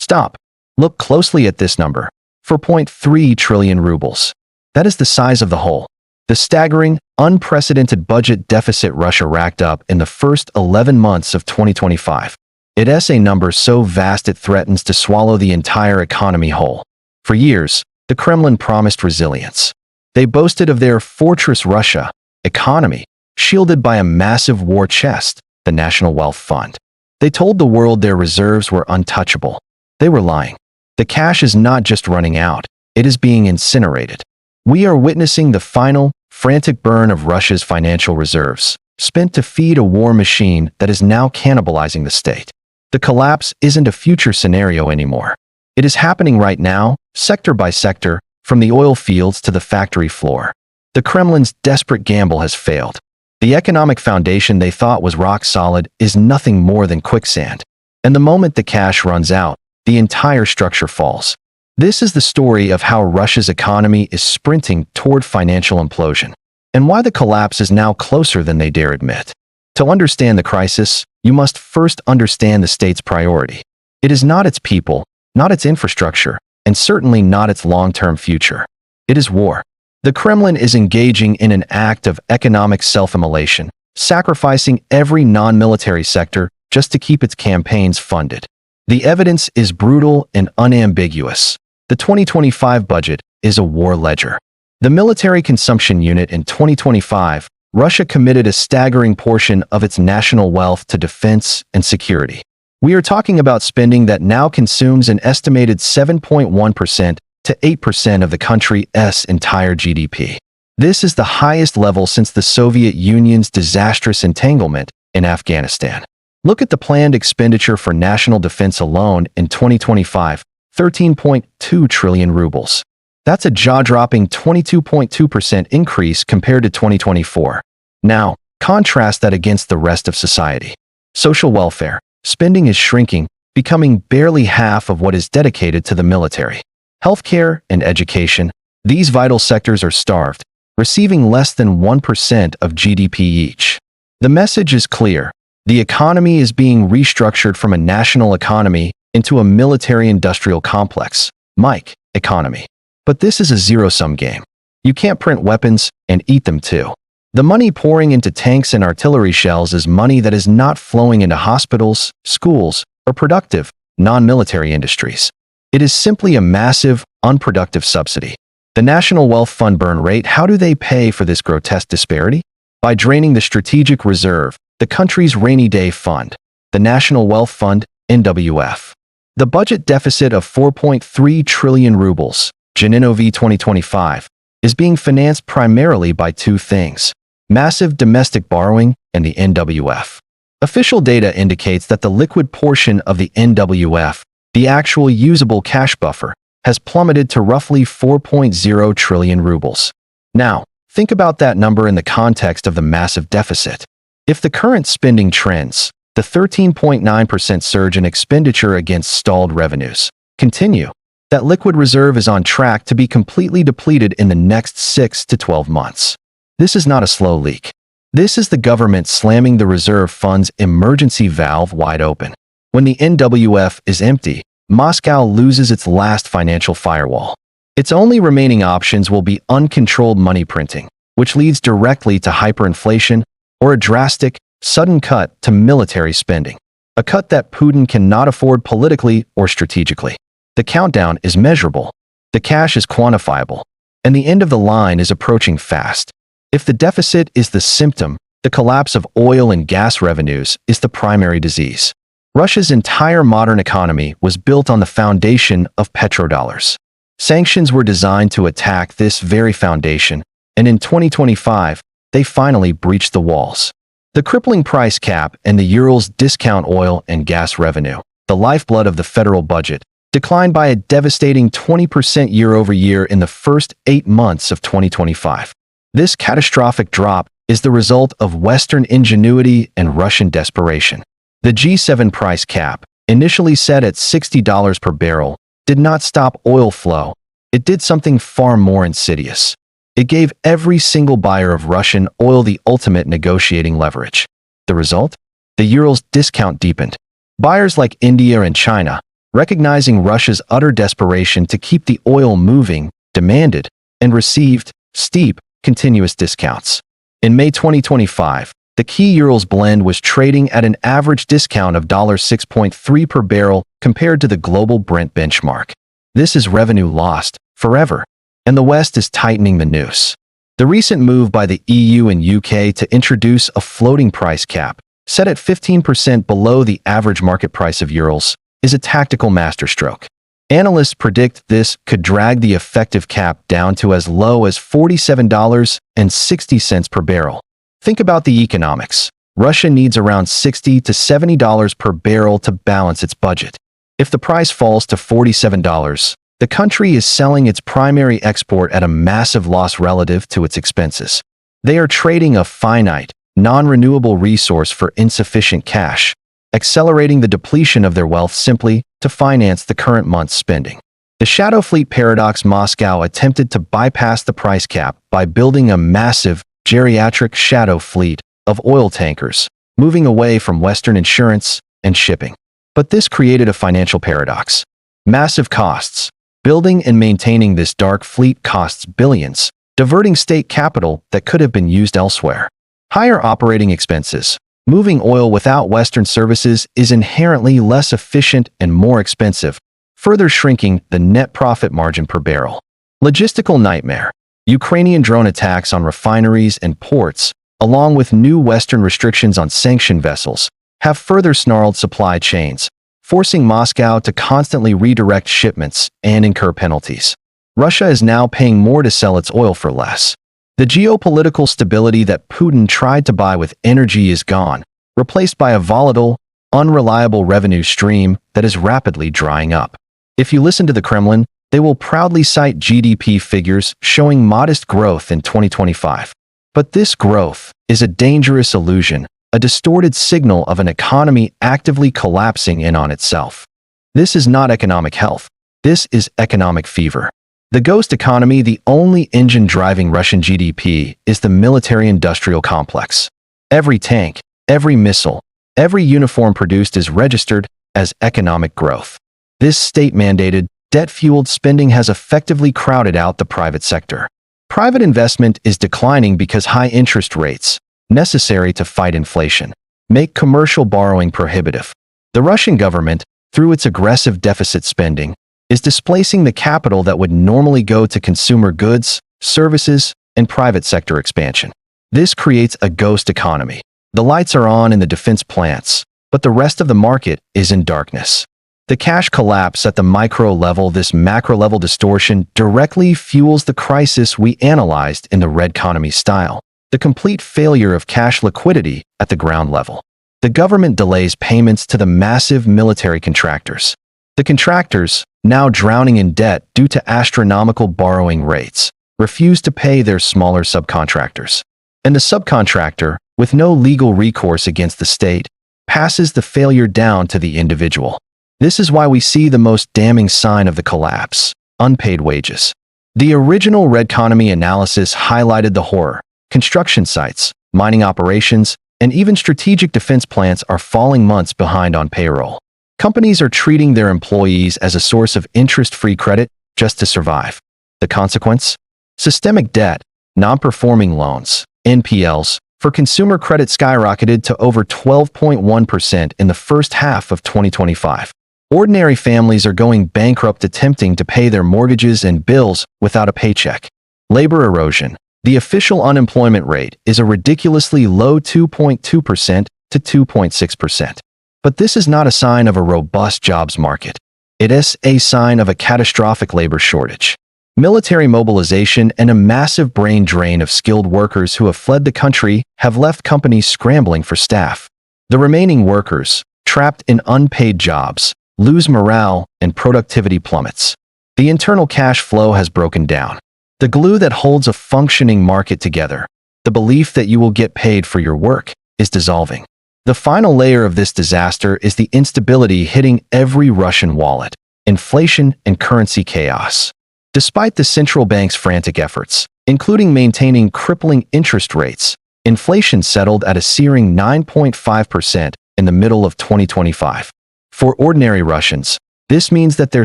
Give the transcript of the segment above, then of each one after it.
Stop. Look closely at this number. 4.3 trillion rubles. That is the size of the hole. The staggering, unprecedented budget deficit Russia racked up in the first 11 months of 2025. It is a number so vast it threatens to swallow the entire economy whole. For years, the Kremlin promised resilience. They boasted of their Fortress Russia economy, shielded by a massive war chest, the National Wealth Fund. They told the world their reserves were untouchable. They were lying. The cash is not just running out, it is being incinerated. We are witnessing the final, frantic burn of Russia's financial reserves, spent to feed a war machine that is now cannibalizing the state. The collapse isn't a future scenario anymore. It is happening right now, sector by sector, from the oil fields to the factory floor. The Kremlin's desperate gamble has failed. The economic foundation they thought was rock solid is nothing more than quicksand. And the moment the cash runs out, the entire structure falls. This is the story of how Russia's economy is sprinting toward financial implosion, and why the collapse is now closer than they dare admit. To understand the crisis, you must first understand the state's priority. It is not its people, not its infrastructure, and certainly not its long-term future. It is war. The Kremlin is engaging in an act of economic self-immolation, sacrificing every non-military sector just to keep its campaigns funded. The evidence is brutal and unambiguous. The 2025 budget is a war ledger. The military consumption unit in 2025, Russia committed a staggering portion of its national wealth to defense and security. We are talking about spending that now consumes an estimated 7.1% to 8% of the country's entire GDP. This is the highest level since the Soviet Union's disastrous entanglement in Afghanistan. Look at the planned expenditure for national defense alone in 2025. 13.2 trillion rubles. That's a jaw-dropping 22.2% increase compared to 2024. Now, contrast that against the rest of society. Social welfare spending is shrinking, becoming barely half of what is dedicated to the military. Healthcare and education, these vital sectors are starved, receiving less than 1% of GDP each. The message is clear. The economy is being restructured from a national economy into a military-industrial complex, MIC, economy. But this is a zero-sum game. You can't print weapons and eat them too. The money pouring into tanks and artillery shells is money that is not flowing into hospitals, schools, or productive, non-military industries. It is simply a massive, unproductive subsidy. The National Wealth Fund burn rate, how do they pay for this grotesque disparity? By draining the strategic reserve, the country's rainy day fund, the National Wealth Fund, NWF. The budget deficit of 4.3 trillion rubles, GNV 2025, is being financed primarily by two things: massive domestic borrowing and the NWF. Official data indicates that the liquid portion of the NWF, the actual usable cash buffer, has plummeted to roughly 4.0 trillion rubles. Now, think about that number in the context of the massive deficit. If the current spending trends, the 13.9% surge in expenditure against stalled revenues, continue, that liquid reserve is on track to be completely depleted in the next 6 to 12 months. This is not a slow leak. This is the government slamming the reserve fund's emergency valve wide open. When the NWF is empty, Moscow loses its last financial firewall. Its only remaining options will be uncontrolled money printing, which leads directly to hyperinflation or a drastic, sudden cut to military spending, a cut that Putin cannot afford politically or strategically. The countdown is measurable, the cash is quantifiable, and the end of the line is approaching fast. If the deficit is the symptom, the collapse of oil and gas revenues is the primary disease. Russia's entire modern economy was built on the foundation of petrodollars. Sanctions were designed to attack this very foundation, and in 2025, they finally breached the walls. The crippling price cap and the Urals discount oil and gas revenue, the lifeblood of the federal budget, declined by a devastating 20% year-over-year in the first 8 months of 2025. This catastrophic drop is the result of Western ingenuity and Russian desperation. The G7 price cap, initially set at $60 per barrel, did not stop oil flow. It did something far more insidious. It gave every single buyer of Russian oil the ultimate negotiating leverage. The result? The Urals discount deepened. Buyers like India and China, recognizing Russia's utter desperation to keep the oil moving, demanded and received steep, continuous discounts. In May 2025, the key Urals blend was trading at an average discount of $6.3 per barrel compared to the global Brent benchmark. This is revenue lost forever, and the West is tightening the noose. The recent move by the EU and UK to introduce a floating price cap, set at 15% below the average market price of Urals, is a tactical masterstroke. Analysts predict this could drag the effective cap down to as low as $47.60 per barrel. Think about the economics. Russia needs around $60 to $70 per barrel to balance its budget. If the price falls to $47, the country is selling its primary export at a massive loss relative to its expenses. They are trading a finite, non-renewable resource for insufficient cash, accelerating the depletion of their wealth simply to finance the current month's spending. The shadow fleet paradox. Moscow attempted to bypass the price cap by building a massive, geriatric shadow fleet of oil tankers, moving away from Western insurance and shipping. But this created a financial paradox. Massive costs. Building and maintaining this dark fleet costs billions, diverting state capital that could have been used elsewhere. Higher operating expenses. Moving oil without Western services is inherently less efficient and more expensive, further shrinking the net profit margin per barrel. Logistical nightmare. Ukrainian drone attacks on refineries and ports, along with new Western restrictions on sanctioned vessels, have further snarled supply chains, forcing Moscow to constantly redirect shipments and incur penalties. Russia is now paying more to sell its oil for less. The geopolitical stability that Putin tried to buy with energy is gone, replaced by a volatile, unreliable revenue stream that is rapidly drying up. If you listen to the Kremlin, they will proudly cite GDP figures showing modest growth in 2025. But this growth is a dangerous illusion, a distorted signal of an economy actively collapsing in on itself. This is not economic health. This is economic fever. The ghost economy, the only engine driving Russian GDP, is the military-industrial complex. Every tank, every missile, every uniform produced is registered as economic growth. This state-mandated, debt-fueled spending has effectively crowded out the private sector. Private investment is declining because high interest rates, necessary to fight inflation, make commercial borrowing prohibitive. The Russian government, through its aggressive deficit spending, is displacing the capital that would normally go to consumer goods, services, and private sector expansion. This creates a ghost economy. The lights are on in the defense plants, but the rest of the market is in darkness. The cash collapse at the micro level, this macro level distortion, directly fuels the crisis we analyzed in the red economy style, the complete failure of cash liquidity at the ground level. The government delays payments to the massive military contractors. The contractors, now drowning in debt due to astronomical borrowing rates, refuse to pay their smaller subcontractors. And the subcontractor, with no legal recourse against the state, passes the failure down to the individual. This is why we see the most damning sign of the collapse: unpaid wages. The original red economy analysis highlighted the horror. Construction sites, mining operations, and even strategic defense plants are falling months behind on payroll. Companies are treating their employees as a source of interest-free credit just to survive. The consequence? Systemic debt, non-performing loans, NPLs, for consumer credit skyrocketed to over 12.1% in the first half of 2025. Ordinary families are going bankrupt attempting to pay their mortgages and bills without a paycheck. Labor erosion. The official unemployment rate is a ridiculously low 2.2% to 2.6%. But this is not a sign of a robust jobs market. It is a sign of a catastrophic labor shortage. Military mobilization and a massive brain drain of skilled workers who have fled the country have left companies scrambling for staff. The remaining workers, trapped in unpaid jobs, lose morale and productivity plummets. The internal cash flow has broken down. The glue that holds a functioning market together, the belief that you will get paid for your work, is dissolving. The final layer of this disaster is the instability hitting every Russian wallet: inflation and currency chaos. Despite the central bank's frantic efforts, including maintaining crippling interest rates, inflation settled at a searing 9.5% in the middle of 2025. For ordinary Russians, This means that their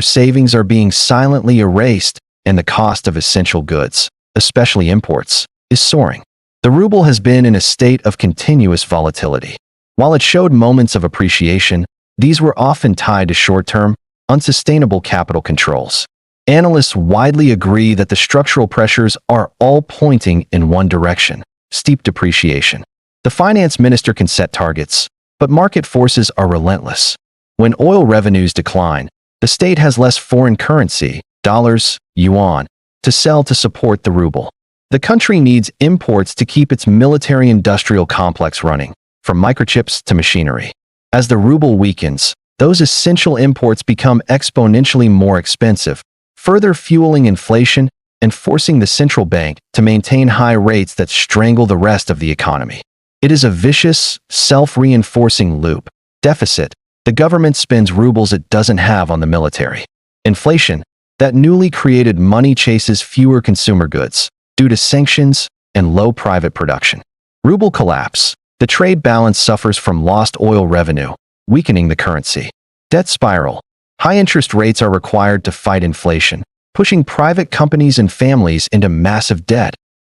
savings are being silently erased and the cost of essential goods, especially imports, is soaring. The ruble has been in a state of continuous volatility. While it showed moments of appreciation, these were often tied to short-term, unsustainable capital controls. Analysts widely agree that the structural pressures are all pointing in one direction: steep depreciation. The finance minister can set targets, but market forces are relentless. When oil revenues decline, the state has less foreign currency, dollars, yuan, to sell to support the ruble. The country needs imports to keep its military-industrial complex running, from microchips to machinery. As the ruble weakens, those essential imports become exponentially more expensive, further fueling inflation and forcing the central bank to maintain high rates that strangle the rest of the economy. It is a vicious, self-reinforcing loop. Deficit: the government spends rubles it doesn't have on the military. Inflation: that newly created money chases fewer consumer goods due to sanctions and low private production. Ruble collapse: the trade balance suffers from lost oil revenue, weakening the currency. Debt spiral: high interest rates are required to fight inflation, pushing private companies and families into massive debt.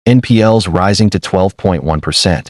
NPLs rising to 12.1%.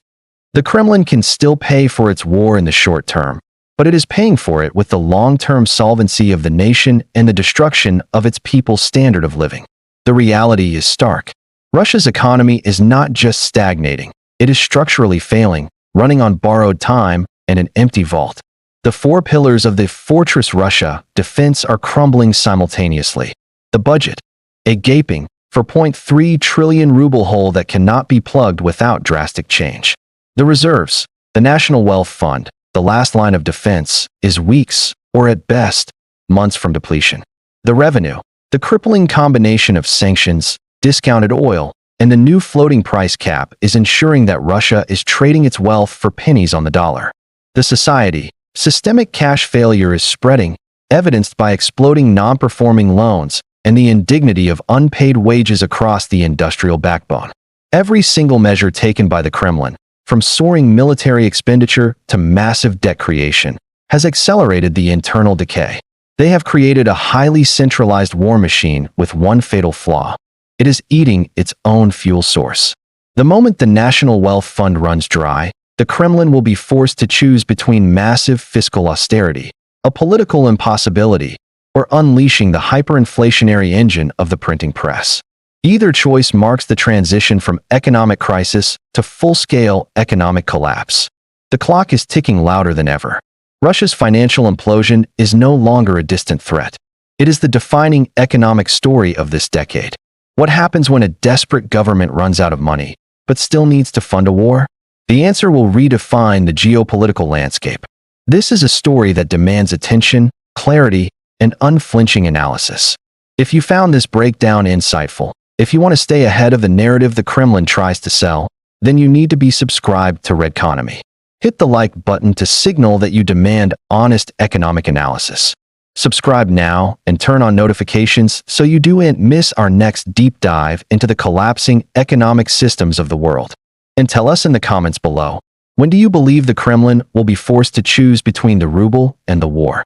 The Kremlin can still pay for its war in the short term, but it is paying for it with the long-term solvency of the nation and the destruction of its people's standard of living. The reality is stark. Russia's economy is not just stagnating, it is structurally failing, running on borrowed time and an empty vault. The four pillars of the Fortress Russia defense are crumbling simultaneously. The budget: a gaping, 4.3 trillion ruble hole that cannot be plugged without drastic change. The reserves: the National Wealth Fund, the last line of defense, is weeks, or at best, months from depletion. The revenue: the crippling combination of sanctions, discounted oil, and the new floating price cap is ensuring that Russia is trading its wealth for pennies on the dollar. The society: systemic cash failure is spreading, evidenced by exploding non-performing loans and the indignity of unpaid wages across the industrial backbone. Every single measure taken by the Kremlin, from soaring military expenditure to massive debt creation, has accelerated the internal decay. They have created a highly centralized war machine with one fatal flaw: it is eating its own fuel source. The moment the National Wealth Fund runs dry, the Kremlin will be forced to choose between massive fiscal austerity, a political impossibility, or unleashing the hyperinflationary engine of the printing press. Either choice marks the transition from economic crisis to full-scale economic collapse. The clock is ticking louder than ever. Russia's financial implosion is no longer a distant threat. It is the defining economic story of this decade. What happens when a desperate government runs out of money, but still needs to fund a war? The answer will redefine the geopolitical landscape. This is a story that demands attention, clarity, and unflinching analysis. If you found this breakdown insightful, if you want to stay ahead of the narrative the Kremlin tries to sell, then you need to be subscribed to Powerconomy. Hit the like button to signal that you demand honest economic analysis. Subscribe now and turn on notifications so you don't miss our next deep dive into the collapsing economic systems of the world. And tell us in the comments below, when do you believe the Kremlin will be forced to choose between the ruble and the war?